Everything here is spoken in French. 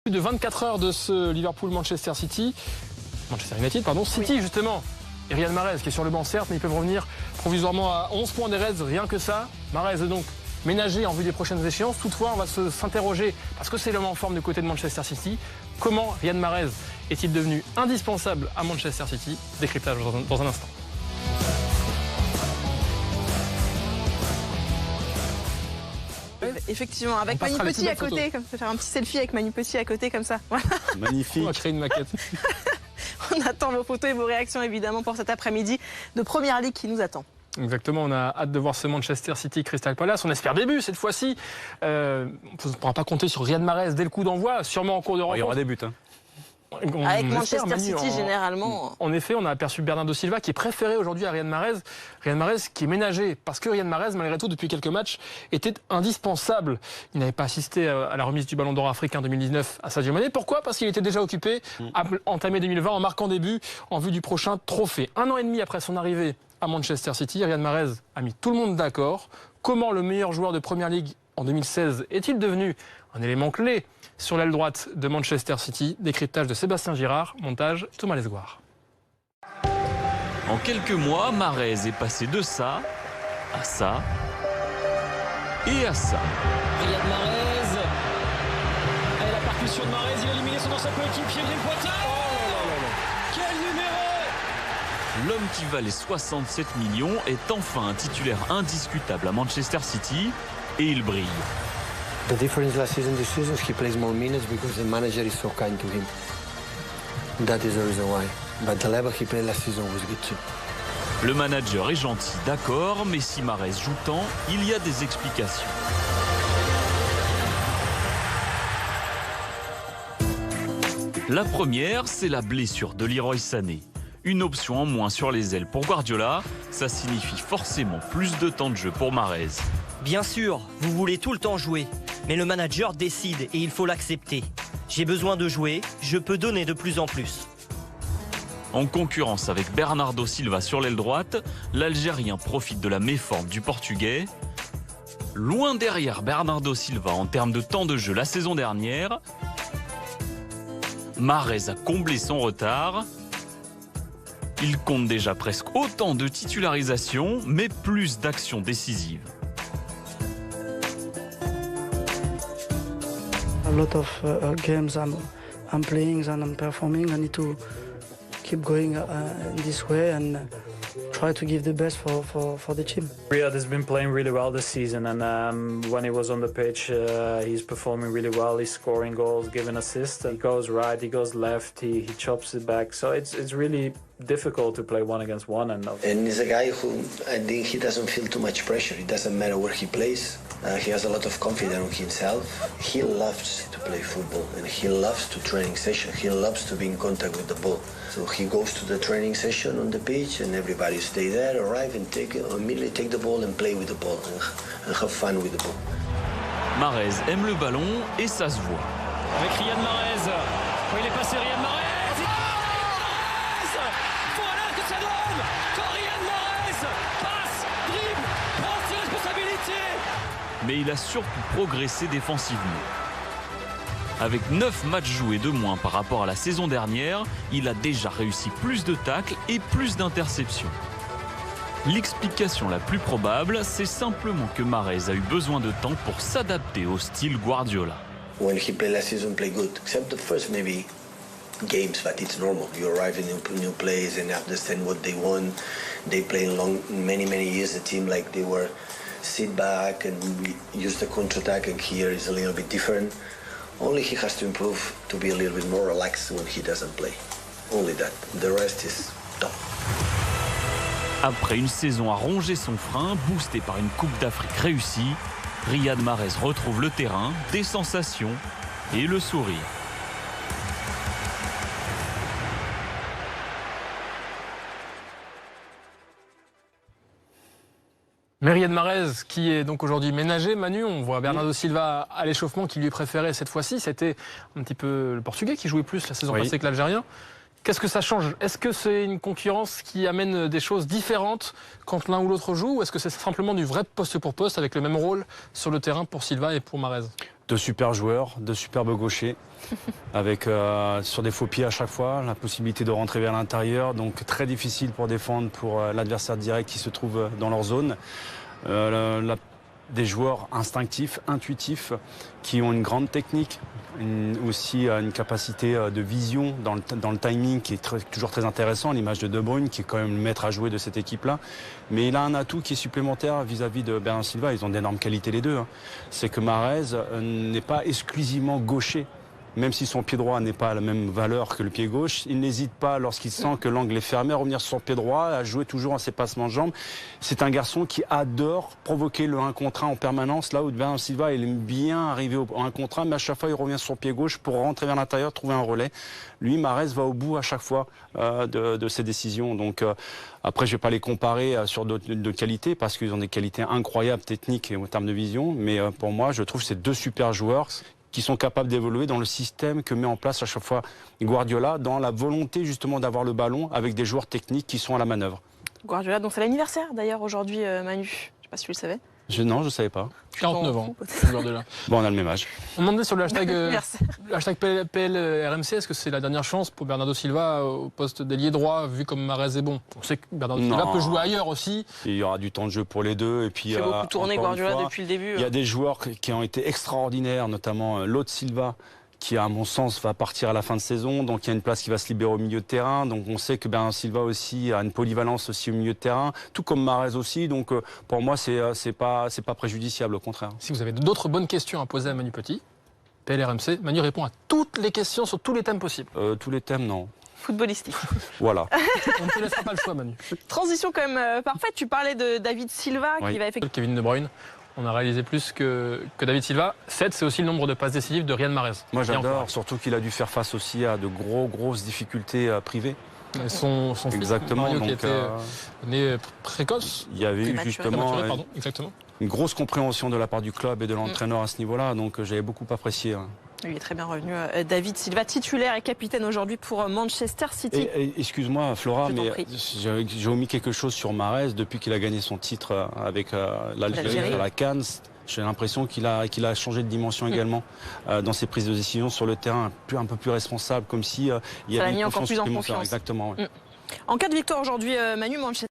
Plus de 24 heures de ce Liverpool-Manchester United, pardon. City, oui. Justement, et Riyad Mahrez qui est sur le banc, certes, mais ils peuvent revenir provisoirement à 11 points des Reds, rien que ça. Mahrez est donc ménagé en vue des prochaines échéances. Toutefois, on va s'interroger, parce que c'est l'homme en forme du côté de Manchester City, comment Riyad Mahrez est-il devenu indispensable à Manchester City? Décryptage dans un instant. Effectivement, avec Manu Petit à côté, comme faire un petit selfie avec Manu Petit à côté comme ça. Voilà. Magnifique. On va créer une maquette. On attend vos photos et vos réactions évidemment pour cet après-midi de Première Ligue qui nous attend. Exactement, on a hâte de voir ce Manchester City Crystal Palace. On espère début cette fois-ci. On ne pourra pas compter sur Riyad Mahrez dès le coup d'envoi, sûrement en cours de rencontre. Il y aura des buts. Hein. Avec Manchester City, généralement. En effet, on a aperçu Bernardo Silva qui est préféré aujourd'hui à Riyad Mahrez. Riyad Mahrez qui est ménagé parce que Riyad Mahrez, malgré tout, depuis quelques matchs, était indispensable. Il n'avait pas assisté à la remise du Ballon d'Or africain 2019 à Sadio Mané. Pourquoi? Parce qu'il était déjà occupé à entamer 2020 en marquant des buts en vue du prochain trophée. 1 an et demi après son arrivée à Manchester City, Riyad Mahrez a mis tout le monde d'accord. Comment le meilleur joueur de Première Ligue en 2016 est-il devenu un élément clé sur l'aile droite de Manchester City? Décryptage de Sébastien Girard, montage Thomas Lesgoire. En quelques mois, Mahrez est passé de ça à ça et à ça. Riyad Mahrez, et la percussion de Mahrez, il a éliminé son ancien coéquipier, Gilles Poitin. Quel numéro! L'homme qui valait 67 millions est enfin un titulaire indiscutable à Manchester City et il brille. The difference last season this season is he plays more minutes because the manager is so kind to him. That is the reason why. But the level he played last season was good too. Le manager est gentil, d'accord, mais si Mahrez joue tant, il y a des explications. La première, c'est la blessure de Leroy Sané. Une option en moins sur les ailes pour Guardiola, ça signifie forcément plus de temps de jeu pour Mahrez. Bien sûr, vous voulez tout le temps jouer, mais le manager décide et il faut l'accepter. J'ai besoin de jouer, je peux donner de plus en plus. En concurrence avec Bernardo Silva sur l'aile droite, l'Algérien profite de la méforme du Portugais. Loin derrière Bernardo Silva en termes de temps de jeu la saison dernière, Mahrez a comblé son retard. Il compte déjà presque autant de titularisations, mais plus d'actions décisives. A lot of games I'm playing and I'm performing. I need to keep going this way and try to give the best for the team. Riyad has been playing really well this season, and when he was on the pitch, he's performing really well. He's scoring goals, giving assists. He goes right, he goes left, he chops it back. So it's really difficult to play one against one. And he's a guy who I think he doesn't feel too much pressure. It doesn't matter where he plays. He has a lot of confidence in himself. He loves to play football and he loves to training session. He loves to be in contact with the ball. So he goes to the training session on the pitch and everybody stay there, arrive and immediately take the ball and play with the ball and have fun with the ball. Mahrez aime le ballon et ça se voit. Avec Riyad Mahrez, quand il est passé Riyad Mahrez. Voilà que ça donne quand Riyad Mahrez passe, dribble, prend ses responsabilités. Mais il a surtout progressé défensivement. Avec 9 matchs joués de moins par rapport à la saison dernière, il a déjà réussi plus de tacles et plus d'interceptions. L'explication la plus probable, c'est simplement que Mahrez a eu besoin de temps pour s'adapter au style Guardiola. When he played last season, played good, except the first maybe games, but it's normal. You arrive in new place and understand what they want. They play many years a team like they were sit back and use the counter-attack, and here is a little bit different. Only he has to improve to be a little bit more relaxed when he doesn't play. Only that. The rest is top. Après une saison à ronger son frein, boosté par une Coupe d'Afrique réussie, Riyad Mahrez retrouve le terrain, des sensations et le sourire. Mais Riyad Mahrez qui est donc aujourd'hui ménagé, Manu, on voit Bernardo Silva à l'échauffement qui lui est préféré cette fois-ci. C'était un petit peu le Portugais qui jouait plus la saison passée que l'Algérien. Qu'est-ce que ça change? Est-ce que c'est une concurrence qui amène des choses différentes quand l'un ou l'autre joue, ou est-ce que c'est simplement du vrai poste pour poste avec le même rôle sur le terrain pour Silva et pour Mahrez? De super joueurs, de superbes gauchers, avec sur des faux pieds à chaque fois, la possibilité de rentrer vers l'intérieur, donc très difficile pour défendre pour l'adversaire direct qui se trouve dans leur zone. Des joueurs instinctifs, intuitifs, qui ont une grande technique, aussi une capacité de vision dans le timing qui est toujours très intéressant, l'image de De Bruyne qui est quand même le maître à jouer de cette équipe-là. Mais il a un atout qui est supplémentaire vis-à-vis de Bernardo Silva, ils ont d'énormes qualités les deux. C'est que Mahrez n'est pas exclusivement gaucher. Même si son pied droit n'est pas à la même valeur que le pied gauche, il n'hésite pas, lorsqu'il sent que l'angle est fermé, à revenir sur son pied droit, à jouer toujours à ses passements de jambes. C'est un garçon qui adore provoquer le 1 contre 1 en permanence, là où Bernardo Silva, il aime bien arriver au 1 contre 1, mais à chaque fois, il revient sur son pied gauche pour rentrer vers l'intérieur, trouver un relais. Lui, Mahrez va au bout à chaque fois de ses décisions. Donc après, je ne vais pas les comparer sur de qualités, parce qu'ils ont des qualités incroyables, techniques et en termes de vision. Mais pour moi, je trouve que c'est deux super joueurs qui sont capables d'évoluer dans le système que met en place à chaque fois Guardiola, dans la volonté justement d'avoir le ballon avec des joueurs techniques qui sont à la manœuvre. Guardiola, donc c'est l'anniversaire d'ailleurs aujourd'hui, Manu. Je ne sais pas si tu le savais. Non, je ne savais pas. 49 ans, Guardiola. Bon, on a le même âge. On demandait sur le hashtag PLRMC, est-ce que c'est la dernière chance pour Bernardo Silva au poste d'ailier droit, vu comme Mahrez est bon? On sait que Bernardo Silva peut jouer ailleurs aussi. Il y aura du temps de jeu pour les deux. Et puis, il fait beaucoup tourner Guardiola depuis le début. Il y a des joueurs qui ont été extraordinaires, notamment l'autre Silva, qui à mon sens va partir à la fin de saison, donc il y a une place qui va se libérer au milieu de terrain, donc on sait que Bernardo Silva aussi a une polyvalence aussi au milieu de terrain, tout comme Mahrez aussi, donc pour moi c'est pas préjudiciable, au contraire. Si vous avez d'autres bonnes questions à poser à Manu Petit, PLRMC, Manu répond à toutes les questions sur tous les thèmes possibles. Tous les thèmes, non. Footballistique. Voilà. On ne te laissera pas le choix, Manu. Transition quand même parfaite, tu parlais de David Silva qui va effectuer... Kevin De Bruyne. On a réalisé plus que David Silva. 7, c'est aussi le nombre de passes décisives de Riyad Mahrez. Moi j'adore, surtout qu'il a dû faire face aussi à de grosses difficultés privées. Son fils, exactement, Mario, donc, qui était né précoce. Il y avait eu justement exactement. une grosse compréhension de la part du club et de l'entraîneur à ce niveau-là, donc j'avais beaucoup apprécié. Il est très bien revenu. David Silva, titulaire et capitaine aujourd'hui pour Manchester City. Excuse-moi Flora, mais j'ai omis quelque chose sur Mahrez depuis qu'il a gagné son titre avec l'Algérie à la CAN. J'ai l'impression qu'il a changé de dimension également dans ses prises de décision sur le terrain, un peu plus responsable, comme si il y avait mis encore plus en confiance. Exactement. Ouais. En cas de victoire aujourd'hui, Manu, Manchester